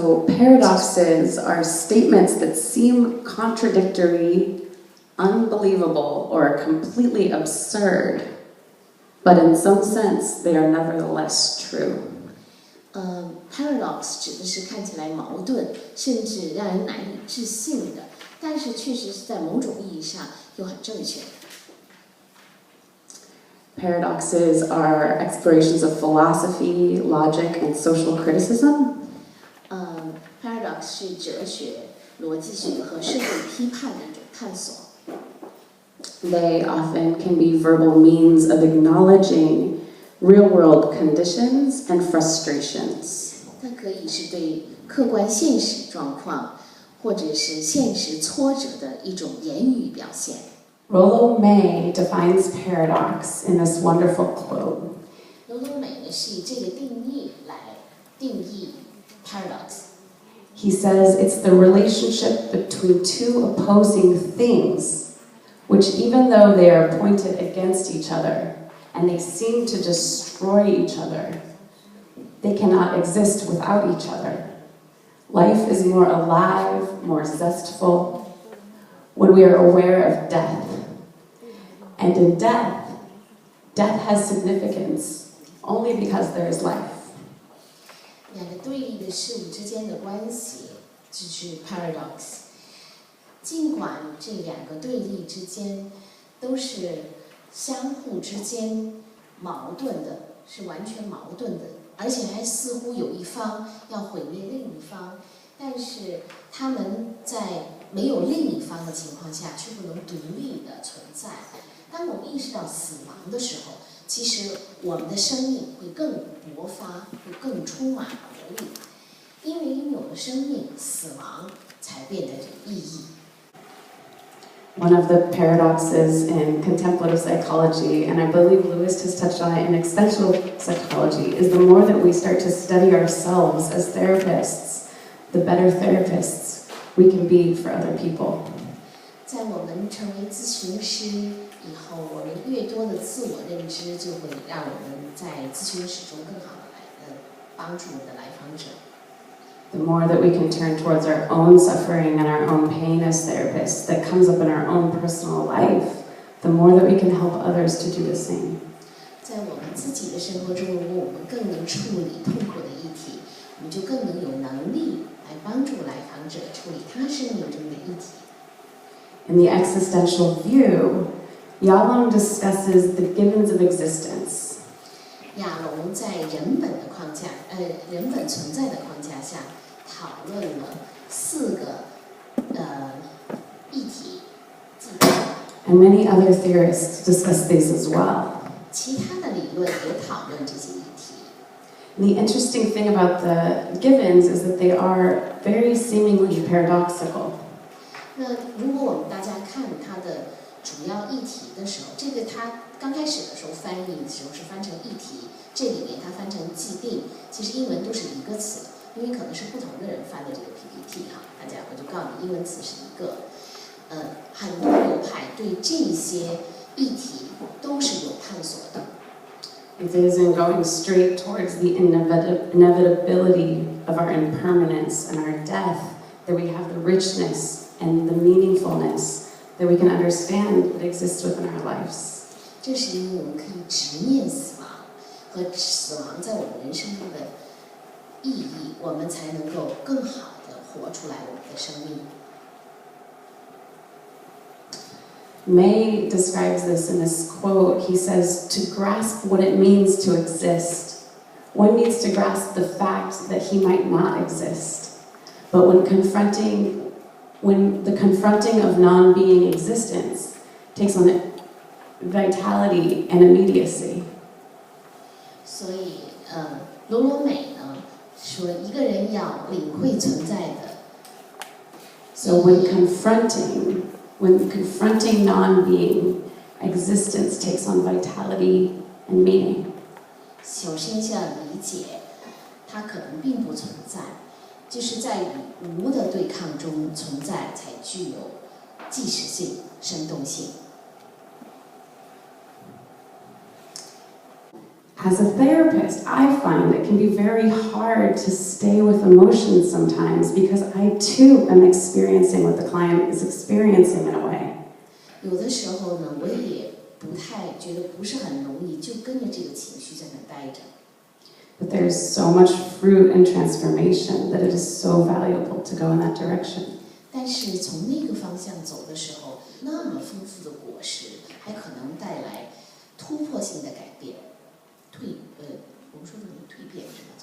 So paradoxes are statements that seem contradictory, unbelievable, or completely absurd, but in some sense they are nevertheless true. Paradox 指的是看起来矛盾，甚至让人难以置信的，但是确实是在某种意义上又很正确的。Paradoxes are explorations of philosophy, logic, and social criticism. Paradox 是哲学、逻辑学和社会批判的一种探索。They often can be verbal means of acknowledging real-world conditions and frustrations. 它可以是对客观现实状况或者是现实挫折的一种言语表现。Rollo May defines paradox in this wonderful quote. Rollo May 呢是以这个定义来定义 paradox。He says it's the relationship between two opposing things, which even though they are pointed against each other and they seem to destroy each other, they cannot exist without each other. Life is more alive, more zestful, when we are aware of death. And in death, death has significance only because there is life. 两个对立的事物之间的关系就是 paradox。尽管这两个对立之间都是相互之间矛盾的，是完全矛盾的，而且还似乎有一方要毁灭另一方，但是他们在没有另一方的情况下却不能独立的存在。当我们意识到死亡的时候，其实我们的生命会更勃发，会更充满活力。因为拥有了生命，死亡才变得有意义。One of the paradoxes in contemplative psychology, and I believe Lewis has touched on it in existential psychology, is the more that we start to study ourselves as therapists, the better therapists we can be for other people. 在我们成为咨询师以后，我们越多的自我认知，就会让我们在咨询史中更好的帮助我们的来访者。The more that we can turn towards our own suffering and our own pain as therapists that comes up in our own personal life, the more that we can help others to do the same. 在我们自己的生活中，如果我们更能处理痛苦的议题，我们就更能有能力来帮助来访者处理他生命中的议题。In the existential view, Yalom discusses the givens of existence. 亚龙在人本存在的框架下，讨论了4个议题。And many other theorists discuss these as well. 其他的理论也讨论这些议题。And the interesting thing about the givens is that they are very seemingly paradoxical. 那如果我们大家看它的主要议题的时候，这个它刚开始的时候翻译的时候是翻成议题，这里面它翻成既定，其实英文都是一个词，因为可能是不同的人翻的这个 PPT 哈，大家我就告诉你，英文词是一个。很多流派对这些议题都是有探索的。It is in going straight towards the inevitability of our impermanence and our death that we have the richness and the meaningfulness that we can understand that exists within our lives. 这是因为我们可以直面死亡和死亡在我们人生中的意义，我们才能够更好的活出来我们的生命。May describes this in this quote. He says, to grasp what it means to exist, one needs to grasp the fact that he might not exist. But when the confronting of non-being existence takes on vitality and immediacy. 所以，罗罗美呢说，一个人要领会存在的。So when confronting non-being, existence takes on vitality and meaning. 首先是要理解，它可能并不存在，就是在与无的对抗中存在，才具有即时性、生动性。As a therapist, I find it can be very hard to stay with emotions sometimes because I too am experiencing what the client is experiencing in a way. 有的时候呢，我也觉得不是很容易，就跟着这个情绪在那待着。But there's so much fruit and transformation that it is so valuable to go in that direction. 但是从那个方向走的时候，那么丰富的果实，还可能带来突破性的改变。我们说的那个蜕变是吧？